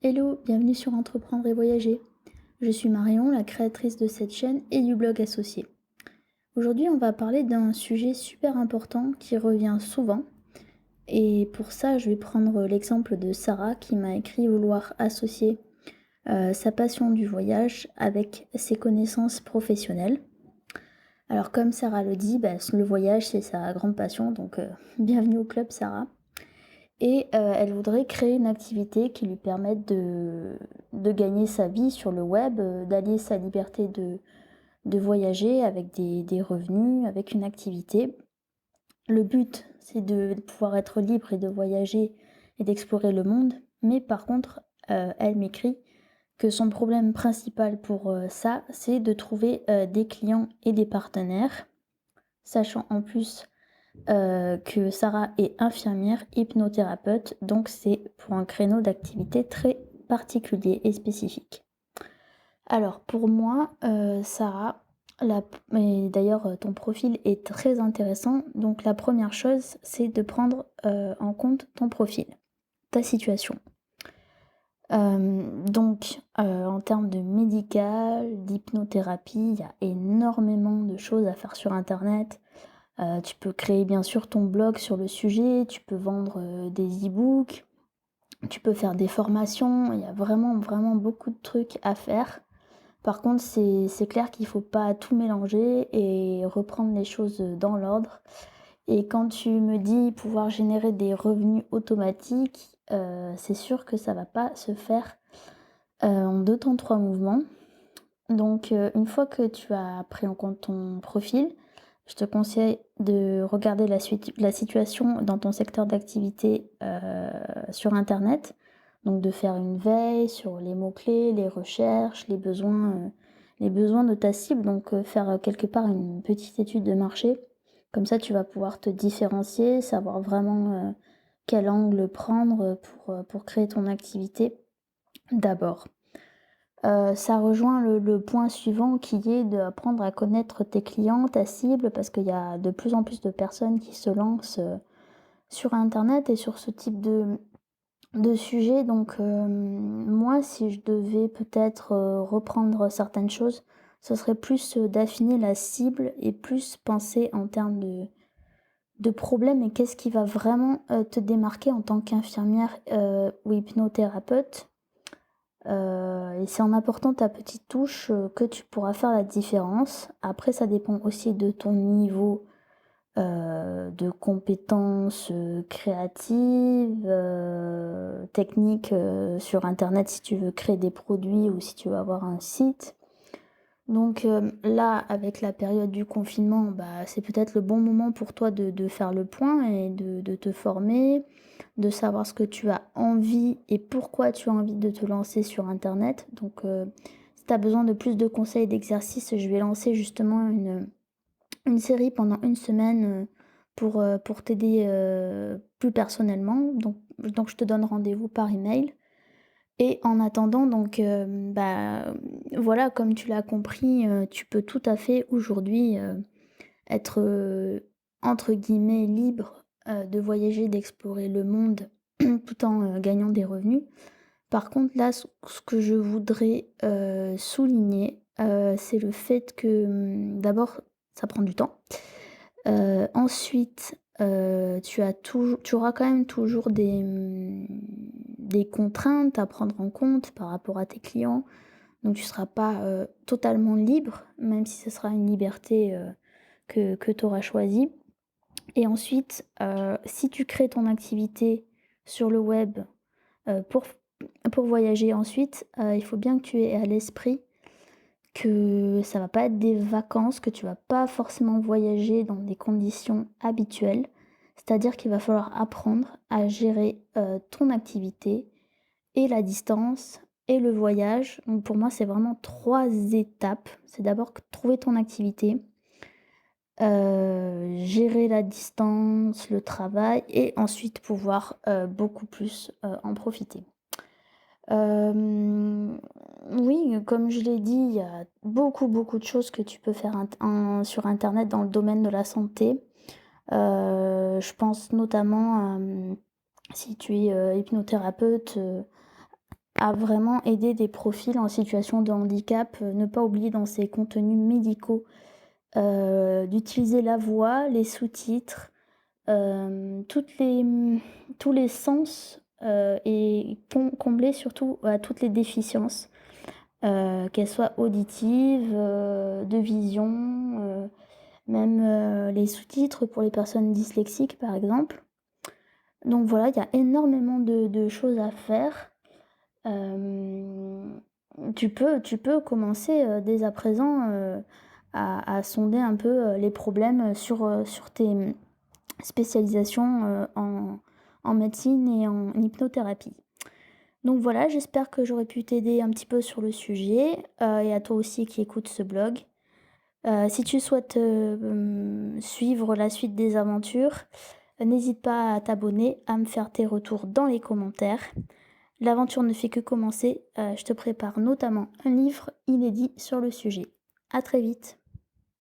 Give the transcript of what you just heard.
Hello, bienvenue sur Entreprendre et Voyager. Je suis Marion, la créatrice de cette chaîne et du blog associé. Aujourd'hui, on va parler d'un sujet super important qui revient souvent. Et pour ça, je vais prendre l'exemple de Sarah qui m'a écrit vouloir associer sa passion du voyage avec ses connaissances professionnelles. Alors comme Sarah le dit, le voyage c'est sa grande passion, donc bienvenue au club Sarah. Et elle voudrait créer une activité qui lui permette de gagner sa vie sur le web, d'allier sa liberté de voyager avec des revenus, avec une activité. Le but, c'est de pouvoir être libre et de voyager et d'explorer le monde. Mais par contre, elle m'écrit que son problème principal pour, ça, c'est de trouver, des clients et des partenaires, sachant en plus que Sarah est infirmière hypnothérapeute, donc c'est pour un créneau d'activité très particulier et spécifique. Alors pour moi, Sarah, et d'ailleurs ton profil est très intéressant, donc la première chose c'est de prendre en compte ton profil, ta situation. En termes de médical, d'hypnothérapie, il y a énormément de choses à faire sur internet. Tu peux créer bien sûr ton blog sur le sujet, tu peux vendre, des e-books, tu peux faire des formations, il y a vraiment, vraiment beaucoup de trucs à faire. Par contre, c'est clair qu'il faut pas tout mélanger et reprendre les choses, dans l'ordre. Et quand tu me dis pouvoir générer des revenus automatiques, c'est sûr que ça va pas se faire, en 2 temps 3 mouvements. Donc, une fois que tu as pris en compte ton profil, je te conseille de regarder la situation dans ton secteur d'activité, sur internet. Donc de faire une veille sur les mots-clés, les recherches, les besoins de ta cible. Donc, faire, quelque part une petite étude de marché. Comme ça, tu vas pouvoir te différencier, savoir vraiment, quel angle prendre, pour créer ton activité d'abord. Ça rejoint le point suivant qui est d'apprendre à connaître tes clients, ta cible, parce qu'il y a de plus en plus de personnes qui se lancent, sur internet et sur ce type de sujet. Donc, moi, si je devais peut-être, reprendre certaines choses, ce serait plus, d'affiner la cible et plus penser en termes de problèmes et qu'est-ce qui va vraiment, te démarquer en tant qu'infirmière, ou hypnothérapeute. Et c'est en apportant ta petite touche, que tu pourras faire la différence. Après, ça dépend aussi de ton niveau, de compétences, créatives, techniques, sur internet si tu veux créer des produits ou si tu veux avoir un site. Donc, là, avec la période du confinement, c'est peut-être le bon moment pour toi de faire le point et de te former, de savoir ce que tu as envie et pourquoi tu as envie de te lancer sur internet. Donc, si tu as besoin de plus de conseils, d'exercices, je vais lancer justement une série pendant une semaine, pour t'aider, plus personnellement. Donc je te donne rendez-vous par email. Et en attendant donc, voilà, comme tu l'as compris, tu peux tout à fait aujourd'hui, être, entre guillemets «libre», de voyager, d'explorer le monde tout en, gagnant des revenus. Par contre là, ce que je voudrais, souligner, c'est le fait que, d'abord, ça prend du temps. Ensuite, tu auras quand même toujours des contraintes à prendre en compte par rapport à tes clients. Donc tu seras pas, totalement libre, même si ce sera une liberté, que tu auras choisie. Et ensuite, si tu crées ton activité sur le web, pour voyager ensuite, il faut bien que tu aies à l'esprit que ça va pas être des vacances, que tu vas pas forcément voyager dans des conditions habituelles. C'est-à-dire qu'il va falloir apprendre à gérer, ton activité et la distance et le voyage. Donc pour moi, c'est vraiment 3 étapes. C'est d'abord trouver ton activité, gérer la distance, le travail et ensuite pouvoir, beaucoup plus, en profiter. Hem, oui, comme je l'ai dit, il y a beaucoup, beaucoup de choses que tu peux faire sur internet dans le domaine de la santé. Je pense notamment à, si tu es, hypnothérapeute, à vraiment aider des profils en situation de handicap. Ne pas oublier dans ces contenus médicaux, d'utiliser la voix, les sous-titres, toutes les, tous les sens, et combler surtout à toutes les déficiences, qu'elles soient auditives, de vision, même, les sous-titres pour les personnes dyslexiques, par exemple. Donc voilà, il y a énormément de choses à faire. Hem, tu peux commencer, dès à présent, à sonder un peu, les problèmes sur tes, spécialisations, en médecine et en hypnothérapie. Donc voilà, j'espère que j'aurais pu t'aider un petit peu sur le sujet, et à toi aussi qui écoutes ce blog. Si tu souhaites, suivre la suite des aventures, n'hésite pas à t'abonner, à me faire tes retours dans les commentaires. L'aventure ne fait que commencer, je te prépare notamment un livre inédit sur le sujet. À très vite.